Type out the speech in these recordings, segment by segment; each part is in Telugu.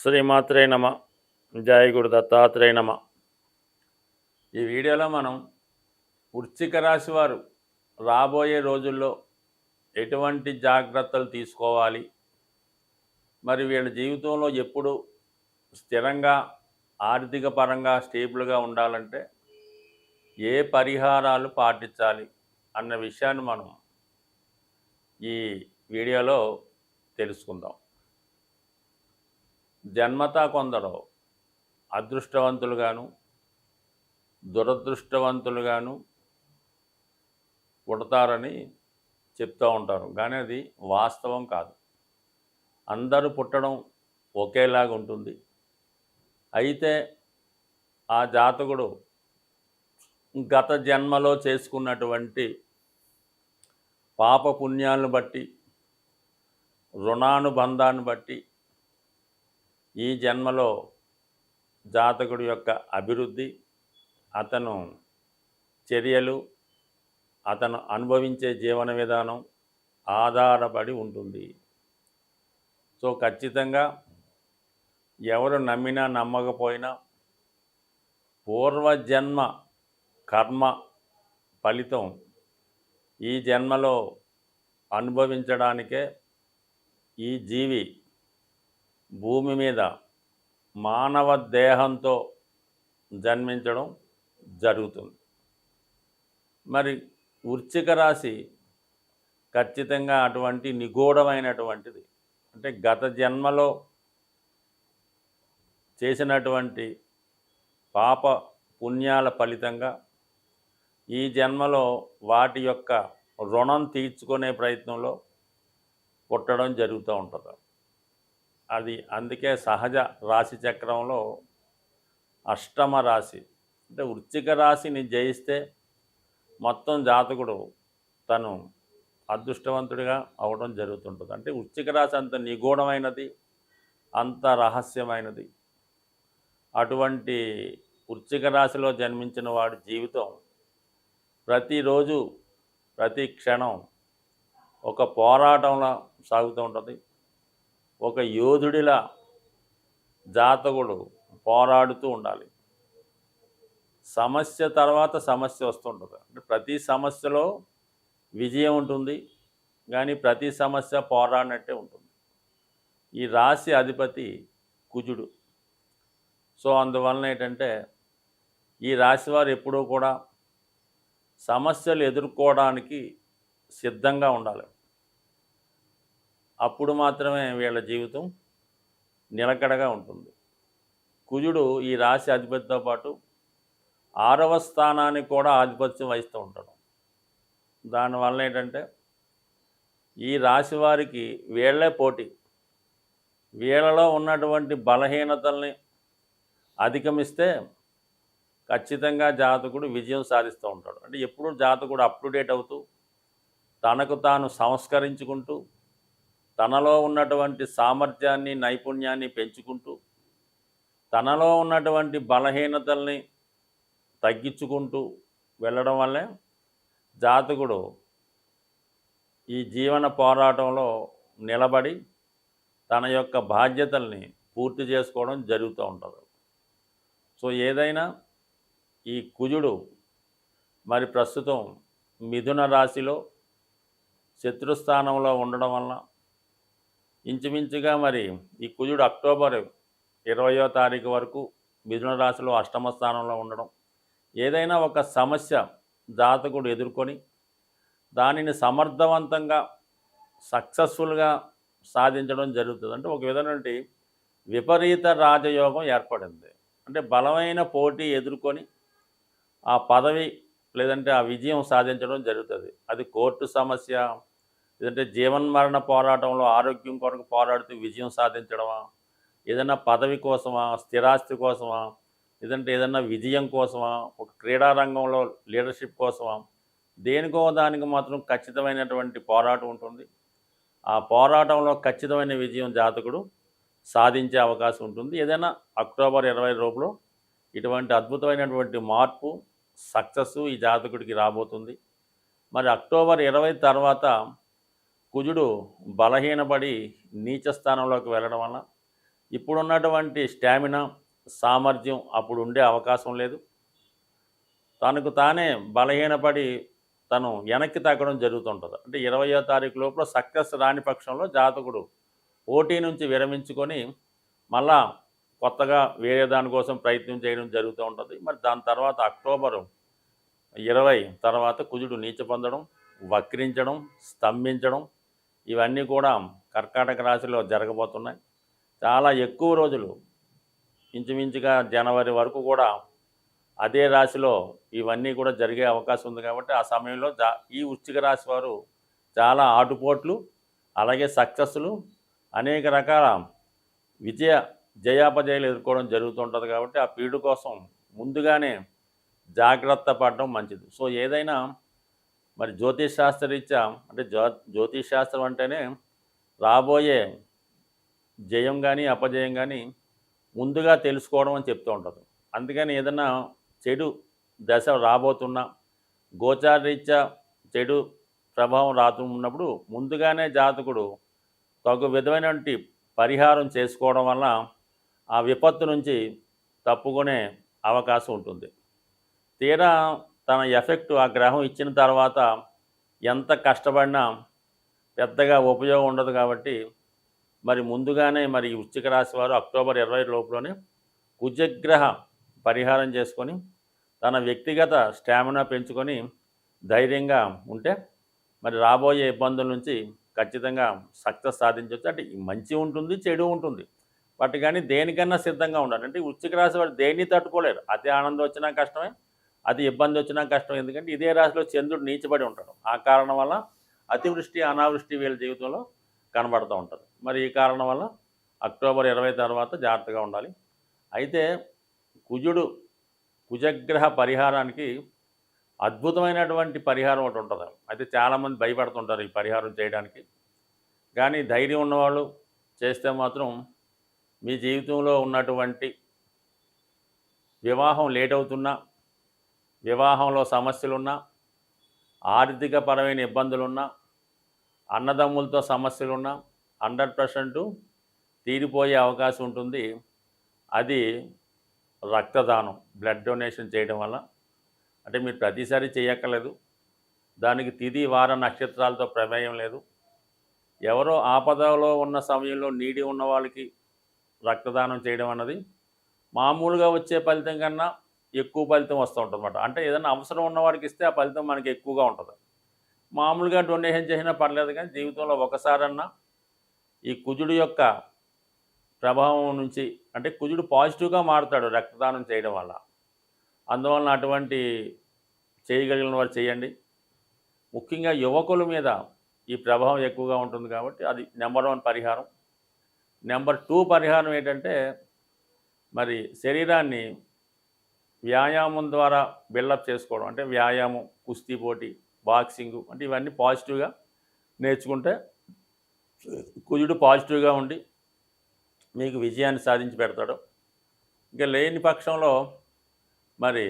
శ్రీమాత్రే నమ. జయ గురు దత్తాత్రేయ నమ. ఈ వీడియోలో మనం వృశ్చిక రాశి వారు రాబోయే రోజుల్లో ఎటువంటి జాగ్రత్తలు తీసుకోవాలి, మరి వీళ్ళ జీవితంలో ఎప్పుడు స్థిరంగా ఆర్థిక పరంగా స్టేబుల్గా ఉండాలంటే ఏ పరిహారాలు పాటించాలి అన్న విషయాన్ని మనం ఈ వీడియోలో తెలుసుకుందాం. జన్మతా కొందరు అదృష్టవంతులుగాను దురదృష్టవంతులుగాను పుడతారని చెప్తూ ఉంటారు, కానీ అది వాస్తవం కాదు. అందరూ పుట్టడం ఒకేలాగా ఉంటుంది. అయితే ఆ జాతకుడు గత జన్మలో చేసుకున్నటువంటి పాపపుణ్యాలను బట్టి, రుణానుబంధాన్ని బట్టి ఈ జన్మలో జాతకుడి యొక్క అభివృద్ధి, అతను చర్యలు, అతను అనుభవించే జీవన విధానం ఆధారపడి ఉంటుంది. సో ఖచ్చితంగా ఎవరు నమ్మినా నమ్మకపోయినా పూర్వజన్మ కర్మ ఫలితం ఈ జన్మలో అనుభవించడానికే ఈ జీవి భూమి మీద మానవ దేహంతో జన్మించడం జరుగుతుంది. మరి వృశ్చిక రాశి ఖచ్చితంగా అటువంటి నిగూఢమైనటువంటిది. అంటే గత జన్మలో చేసినటువంటి పాప పుణ్యాల ఫలితంగా ఈ జన్మలో వాటి యొక్క రుణం తీర్చుకునే ప్రయత్నంలో పుట్టడం జరుగుతూ ఉంటుంది. అది అందుకే సహజ రాశి చక్రంలో అష్టమ రాశి. అంటే వృశ్చిక రాశిని జయిస్తే మొత్తం జాతకుడు తను అదృష్టవంతుడిగా అవడం జరుగుతుంటుంది. అంటే వృశ్చిక రాశి అంత నిగూఢమైనది, అంత రహస్యమైనది. అటువంటి వృశ్చిక రాశిలో జన్మించిన వాడి జీవితం ప్రతిరోజు ప్రతి క్షణం ఒక పోరాటంలా సాగుతూ ఉంటుంది. ఒక యోధుడిలా జాతకుడు పోరాడుతూ ఉండాలి. సమస్య తర్వాత సమస్య వస్తుంటుంది. అంటే ప్రతి సమస్యలో విజయం ఉంటుంది, కానీ ప్రతి సమస్య పోరాడినట్టే ఉంటుంది. ఈ రాశి అధిపతి కుజుడు. సో అందువలన ఏంటంటే ఈ రాశి వారు ఎప్పుడూ కూడా సమస్యలు ఎదుర్కోవడానికి సిద్ధంగా ఉండాలి. అప్పుడు మాత్రమే వీళ్ళ జీవితం నిలకడగా ఉంటుంది. కుజుడు ఈ రాశి అధిపతితో పాటు 6వ స్థానానికి కూడా ఆధిపత్యం వహిస్తూ ఉంటాడు. దానివల్ల ఏంటంటే ఈ రాశి వారికి వీళ్ళే పోటీ. వీళ్ళలో ఉన్నటువంటి బలహీనతల్ని అధిగమిస్తే ఖచ్చితంగా జాతకుడు విజయం సాధిస్తూ ఉంటాడు. అంటే ఎప్పుడు జాతకుడు అప్ టు డేట్ అవుతూ తనకు తాను సంస్కరించుకుంటూ తనలో ఉన్నటువంటి సామర్థ్యాన్ని, నైపుణ్యాన్ని పెంచుకుంటూ తనలో ఉన్నటువంటి బలహీనతల్ని తగ్గించుకుంటూ వెళ్ళడం వల్లే జాతకుడు ఈ జీవన పోరాటంలో నిలబడి తన యొక్క బాధ్యతల్ని పూర్తి చేసుకోవడం జరుగుతూ ఉంటుంది. సో ఏదైనా ఈ కుజుడు మరి ప్రస్తుతం మిథున రాశిలో శత్రుస్థానంలో ఉండడం వలన ఇంచుమించుగా మరి ఈ కుజుడు అక్టోబర్ 20వ తారీఖు వరకు మిథున రాశిలో అష్టమ స్థానంలో ఉండడం, ఏదైనా ఒక సమస్య జాతకుడు ఎదుర్కొని దానిని సమర్థవంతంగా సక్సెస్ఫుల్గా సాధించడం జరుగుతుంది. అంటే ఒక విధమైన విపరీత రాజయోగం ఏర్పడింది. అంటే బలమైన పోటీ ఎదుర్కొని ఆ పదవి లేదంటే ఆ విజయం సాధించడం జరుగుతుంది. అది కోర్టు సమస్య, లేదంటే జీవన్మరణ పోరాటంలో ఆరోగ్యం కొరకు పోరాడుతూ విజయం సాధించడమా, ఏదైనా పదవి కోసమా, స్థిరాస్తి కోసమా, లేదంటే ఏదైనా విజయం కోసమా, ఒక క్రీడారంగంలో లీడర్షిప్ కోసమా, దేనికో దానికి మాత్రం ఖచ్చితమైనటువంటి పోరాటం ఉంటుంది. ఆ పోరాటంలో ఖచ్చితమైన విజయం జాతకుడు సాధించే అవకాశం ఉంటుంది. ఏదైనా అక్టోబర్ 20 లోపల ఇటువంటి అద్భుతమైనటువంటి మార్పు, సక్సెస్ ఈ జాతకుడికి రాబోతుంది. మరి అక్టోబర్ 20 తర్వాత కుజుడు బలహీనపడి నీచ స్థానంలోకి వెళ్ళడం వల్ల ఇప్పుడున్నటువంటి స్టామినా, సామర్థ్యం అప్పుడు ఉండే అవకాశం లేదు. తనకు తానే బలహీనపడి తను వెనక్కి తగ్గడం జరుగుతుంటుంది. అంటే 20వ తారీఖు లోపల సక్సెస్ రాని పక్షంలో జాతకుడు పోటీ నుంచి విరమించుకొని మళ్ళా కొత్తగా వేరే దానికోసం ప్రయత్నం చేయడం జరుగుతూ ఉంటుంది. మరి దాని తర్వాత అక్టోబరు 20 తర్వాత కుజుడు నీచ పొందడం, వక్రించడం, స్తంభించడం ఇవన్నీ కూడా కర్కాటక రాశిలో జరగబోతున్నాయి. చాలా ఎక్కువ రోజులు ఇంచుమించుగా జనవరి వరకు కూడా అదే రాశిలో ఇవన్నీ కూడా జరిగే అవకాశం ఉంది. కాబట్టి ఆ సమయంలో ఈ వృశ్చిక రాశి వారు చాలా ఆటుపోట్లు, అలాగే సక్సెస్లు, అనేక రకాల జయాపజయాలు ఎదుర్కోవడం జరుగుతుంటుంది. కాబట్టి ఆ పీడు కోసం ముందుగానే జాగ్రత్త పడడం మంచిది. సో ఏదైనా మరి జ్యోతిష్ శాస్త్రరీత్యా అంటే జ్యోతిష్ శాస్త్రం అంటేనే రాబోయే జయం కానీ అపజయం కానీ ముందుగా తెలుసుకోవడం అని చెప్తూ ఉంటుంది. అందుకని ఏదైనా చెడు దశ రాబోతున్నా, గోచారరీత్యా చెడు ప్రభావం రాతున్నప్పుడు ముందుగానే జాతకుడు తగు విధమైనటువంటి పరిహారం చేసుకోవడం వల్ల ఆ విపత్తు నుంచి తప్పుకునే అవకాశం ఉంటుంది. తీరా తన ఎఫెక్టు ఆ గ్రహం ఇచ్చిన తర్వాత ఎంత కష్టపడినా పెద్దగా ఉపయోగం ఉండదు. కాబట్టి మరి ముందుగానే మరి వృశ్చిక రాశి వారు అక్టోబర్ 20 లోపులోనే కుజగ్రహ పరిహారం చేసుకొని తన వ్యక్తిగత స్టామినా పెంచుకొని ధైర్యంగా ఉంటే మరి రాబోయే ఇబ్బందుల నుంచి ఖచ్చితంగా సక్సెస్ సాధించవచ్చు. అంటే మంచి ఉంటుంది, చెడు ఉంటుంది. బట్ కానీ దేనికన్నా సిద్ధంగా ఉండాలి. అంటే వృశ్చిక రాశి వారు దేన్ని తట్టుకోలేరు. అతి ఆనందం వచ్చినా కష్టమే, అతి ఇబ్బంది వచ్చినా కష్టం. ఎందుకంటే ఇదే రాశిలో చంద్రుడు నీచబడి ఉంటాడు. ఆ కారణం వల్ల అతివృష్టి, అనావృష్టి వీళ్ళ జీవితంలో కనబడుతూ ఉంటుంది. మరి ఈ కారణం వల్ల అక్టోబర్ 20 తర్వాత జాగ్రత్తగా ఉండాలి. అయితే కుజగ్రహ పరిహారానికి అద్భుతమైనటువంటి పరిహారం ఒకటి ఉంటుంది. అయితే చాలామంది భయపడుతుంటారు ఈ పరిహారం చేయడానికి. కానీ ధైర్యం ఉన్నవాళ్ళు చేస్తే మాత్రం మీ జీవితంలో ఉన్నటువంటి వివాహం లేట్ అవుతున్నా, వివాహంలో సమస్యలున్నా, ఆర్థికపరమైన ఇబ్బందులున్నా, అన్నదమ్ములతో సమస్యలున్నా 100% తీరిపోయే అవకాశం ఉంటుంది. అది రక్తదానం, బ్లడ్ డొనేషన్ చేయడం వల్ల. అంటే మీరు ప్రతిసారి చేయక్కర్లేదు. దానికి తిథి, వార, నక్షత్రాలతో ప్రమేయం లేదు. ఎవరో ఆపదలో ఉన్న సమయంలో నీడి ఉన్న వాళ్ళకి రక్తదానం చేయడం అన్నది మామూలుగా వచ్చే ఫలితం కన్నా ఎక్కువ ఫలితం వస్తూ ఉంటుందన్నమాట. అంటే ఏదైనా అవసరం ఉన్నవాడికి ఇస్తే ఆ ఫలితం మనకి ఎక్కువగా ఉంటుంది. మామూలుగా డొనేషన్ చేసినా పర్లేదు, కానీ జీవితంలో ఒకసారన్నా ఈ కుజుడు యొక్క ప్రభావం నుంచి, అంటే కుజుడు పాజిటివ్గా మారుతాడు రక్తదానం చేయడం వల్ల. అందువలన అటువంటి చేయగలిగిన వారు చేయండి. ముఖ్యంగా యువకుల మీద ఈ ప్రభావం ఎక్కువగా ఉంటుంది కాబట్టి అది నెంబర్ 1 పరిహారం. నెంబర్ 2 పరిహారం ఏంటంటే మరి శరీరాన్ని వ్యాయామం ద్వారా బిల్డప్ చేసుకోవడం. అంటే వ్యాయామం, కుస్తీ పోటీ, బాక్సింగు, అంటే ఇవన్నీ పాజిటివ్గా నేర్చుకుంటే కుజుడు పాజిటివ్గా ఉండి మీకు విజయాన్ని సాధించి పెడతాడు. ఇంకా లేని పక్షంలో మరి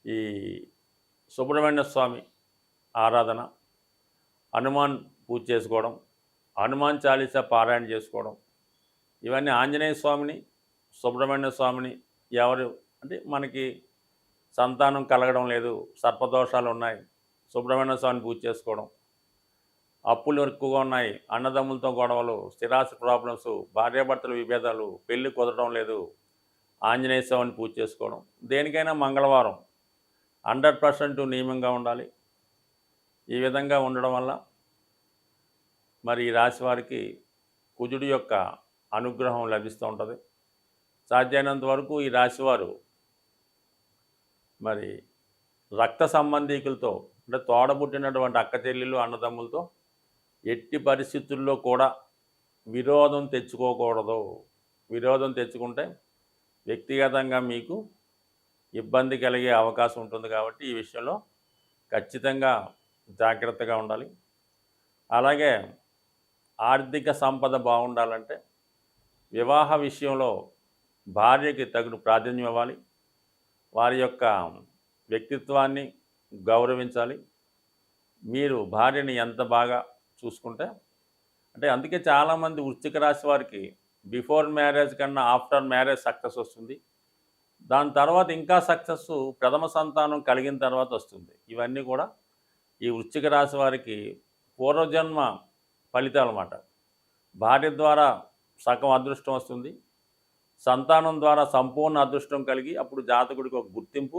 ఈ సుబ్రహ్మణ్య స్వామి ఆరాధన, హనుమాన్ పూజ చేసుకోవడం, హనుమాన్ చాలీసా పారాయణ చేసుకోవడం, ఇవన్నీ ఆంజనేయ స్వామిని, సుబ్రహ్మణ్య స్వామిని ఎవరు అంటే మనకి సంతానం కలగడం లేదు, సర్పదోషాలు ఉన్నాయి, సుబ్రహ్మణ్య స్వామిని పూజ చేసుకోవడం, అప్పులు ఎక్కువగా ఉన్నాయి, అన్నదమ్ములతో గొడవలు, స్థిరాస్తి ప్రాబ్లమ్స్, భార్యాభర్తల విభేదాలు, పెళ్ళి కుదరడం లేదు, ఆంజనేయ స్వామిని పూజ చేసుకోవడం. దేనికైనా మంగళవారం 100% నియమంగా ఉండాలి. ఈ విధంగా ఉండడం వల్ల మరి ఈ రాశి వారికి కుజుడి యొక్క అనుగ్రహం లభిస్తూ ఉంటుంది. సాధ్యమైనంత వరకు ఈ రాశివారు మరి రక్త సంబంధీకులతో, అంటే తోడబుట్టినటువంటి అక్క చెల్లెళ్ళు, అన్నదమ్ములతో ఎట్టి పరిస్థితుల్లో కూడా విరోధం తెచ్చుకోకూడదు. విరోధం తెచ్చుకుంటే వ్యక్తిగతంగా మీకు ఇబ్బంది కలిగే అవకాశం ఉంటుంది. కాబట్టి ఈ విషయంలో ఖచ్చితంగా జాగ్రత్తగా ఉండాలి. అలాగే ఆర్థిక సంపద బాగుండాలంటే వివాహ విషయంలో భార్యకి తగిన ప్రాధాన్యం ఇవ్వాలి. వారి యొక్క వ్యక్తిత్వాన్ని గౌరవించాలి. మీరు భార్యని ఎంత బాగా చూసుకుంటే, అంటే అందుకే చాలామంది వృశ్చిక రాశి వారికి బిఫోర్ మ్యారేజ్ కన్నా ఆఫ్టర్ మ్యారేజ్ సక్సెస్ వస్తుంది. దాని తర్వాత ఇంకా సక్సెస్ ప్రథమ సంతానం కలిగిన తర్వాత వస్తుంది. ఇవన్నీ కూడా ఈ వృశ్చిక రాశి వారికి పూర్వజన్మ ఫలితాలు అన్నమాట. భార్య ద్వారా సగం అదృష్టం వస్తుంది. సంతానం ద్వారా సంపూర్ణ అదృష్టం కలిగి అప్పుడు జాతకుడికి ఒక గుర్తింపు,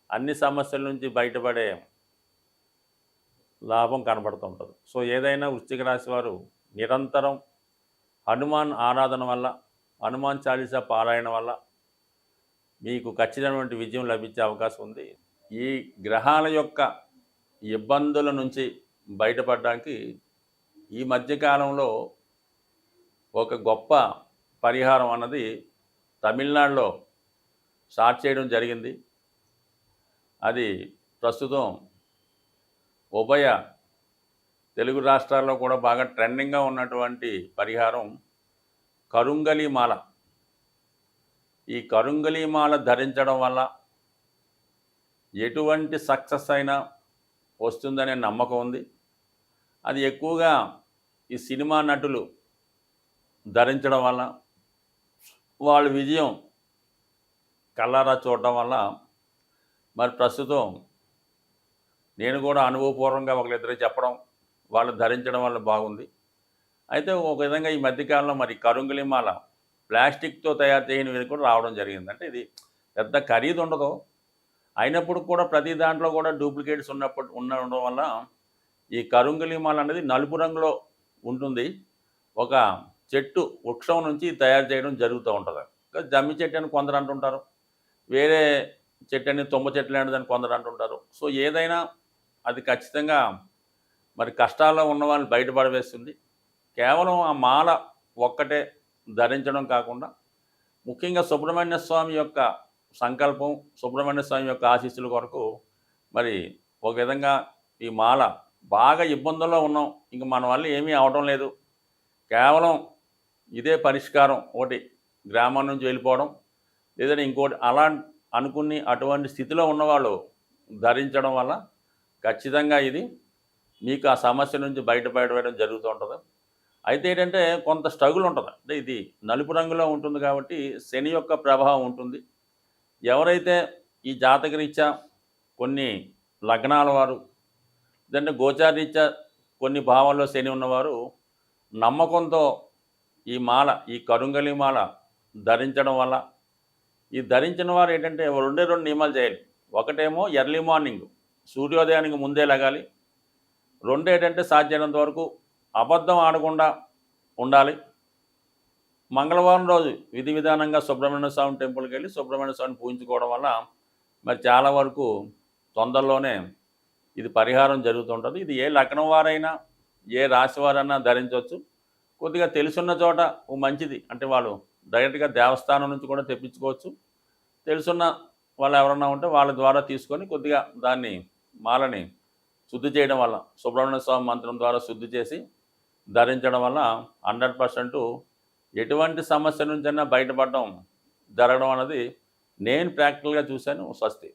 అన్ని సమస్యల నుంచి బయటపడే లాభం కనబడుతుంటుంది. సో ఏదైనా వృశ్చిక రాశి వారు నిరంతరం హనుమాన్ ఆరాధన వల్ల, హనుమాన్ చాలీసా పారాయణ వల్ల మీకు ఖచ్చితమైనటువంటి విజయం లభించే అవకాశం ఉంది. ఈ గ్రహాల యొక్క ఇబ్బందుల నుంచి బయటపడడానికి ఈ మధ్యకాలంలో ఒక గొప్ప పరిహారం అన్నది తమిళనాడులో స్టార్ట్ చేయడం జరిగింది. అది ప్రస్తుతం ఉభయ తెలుగు రాష్ట్రాల్లో కూడా బాగా ట్రెండింగ్గా ఉన్నటువంటి పరిహారం కరుంగలి మాల. ఈ కరుంగలి మాల ధరించడం వల్ల ఎటువంటి సక్సెస్ అయినా వస్తుందనే నమ్మకం ఉంది. అది ఎక్కువగా ఈ సినిమా నటులు ధరించడం వల్ల, వాళ్ళ విజయం కళ్ళారా చూడటం వల్ల, మరి ప్రస్తుతం నేను కూడా అనుభవపూర్వకంగా ఒకరిద్దరికి చెప్పడం, వాళ్ళు ధరించడం వల్ల బాగుంది. అయితే ఒక విధంగా ఈ మధ్యకాలంలో మరి కరుంగలి మాల ప్లాస్టిక్తో తయారు చేయనివి కూడా రావడం జరిగింది. అంటే ఇది పెద్ద ఖరీదు ఉండదు, అయినప్పుడు కూడా ప్రతి దాంట్లో కూడా డూప్లికేట్స్ ఉండడం వల్ల ఈ కరుంగలి మాల అనేది నలుపు రంగులో ఉంటుంది. ఒక చెట్టు వృక్షం నుంచి తయారు చేయడం జరుగుతూ ఉంటుంది. జమ్మి చెట్టు అని కొందరు అంటుంటారు, వేరే చెట్టు అని తుమ్మ చెట్లు లాంటిదని కొందరు అంటుంటారు. సో ఏదైనా అది ఖచ్చితంగా మరి కష్టాల్లో ఉన్న వాళ్ళని బయటపడవేస్తుంది. కేవలం ఆ మాల ఒక్కటే ధరించడం కాకుండా ముఖ్యంగా సుబ్రహ్మణ్య స్వామి యొక్క సంకల్పం, సుబ్రహ్మణ్య స్వామి యొక్క ఆశీస్సుల కొరకు మరి ఒక విధంగా ఈ మాల బాగా ఇబ్బందుల్లో ఉన్నాం, ఇంక మన వల్ల ఏమీ అవడం లేదు, కేవలం ఇదే పరిష్కారం, ఒకటి గ్రామం నుంచి వెళ్ళిపోవడం, లేదంటే ఇంకోటి అలా అనుకుని అటువంటి స్థితిలో ఉన్నవాళ్ళు ధరించడం వల్ల ఖచ్చితంగా ఇది మీకు ఆ సమస్య నుంచి బయటపడడం జరుగుతూ ఉంటుంది. అయితే ఏంటంటే కొంత స్ట్రగుల్ ఉంటుంది. అంటే ఇది నలుపు రంగులో ఉంటుంది కాబట్టి శని యొక్క ప్రభావం ఉంటుంది. ఎవరైతే ఈ జాతకరీత్యా కొన్ని లగ్నాల వారు, లేదంటే గోచారరీత్యా కొన్ని భావాల్లో శని ఉన్నవారు నమ్మకంతో ఈ మాల, ఈ కరుంగలి మాల ధరించడం వల్ల, ఈ ధరించిన వారు ఏంటంటే రెండు నియమాలు చేయాలి. ఒకటేమో ఎర్లీ మార్నింగ్ సూర్యోదయానికి ముందే లగాలి. రెండు ఏంటంటే సాధ్యమైనంత వరకు అబద్ధం ఆడకుండా ఉండాలి. మంగళవారం రోజు విధి విధానంగా సుబ్రహ్మణ్య స్వామి టెంపుల్కి వెళ్ళి సుబ్రహ్మణ్య స్వామిని పూజించుకోవడం వల్ల మరి చాలా వరకు తొందరలోనే ఇది పరిహారం జరుగుతుంటుంది. ఇది ఏ లగ్నం వారైనా ఏ రాశి వారైనా ధరించవచ్చు. కొద్దిగా తెలుసున్న చోట మంచిది, అంటే వాళ్ళు డైరెక్ట్గా దేవస్థానం నుంచి కూడా తెప్పించుకోవచ్చు. తెలుసున్న వాళ్ళు ఎవరన్నా ఉంటే వాళ్ళ ద్వారా తీసుకొని కొద్దిగా దాన్ని మాలని శుద్ధి చేయడం వల్ల, సుబ్రహ్మణ్య స్వామి మంత్రం ద్వారా శుద్ధి చేసి ధరించడం వల్ల 100% ఎటువంటి సమస్య నుంచైనా బయటపడడం జరగడం అన్నది నేను ప్రాక్టికల్గా చూశాను. స్వస్తి.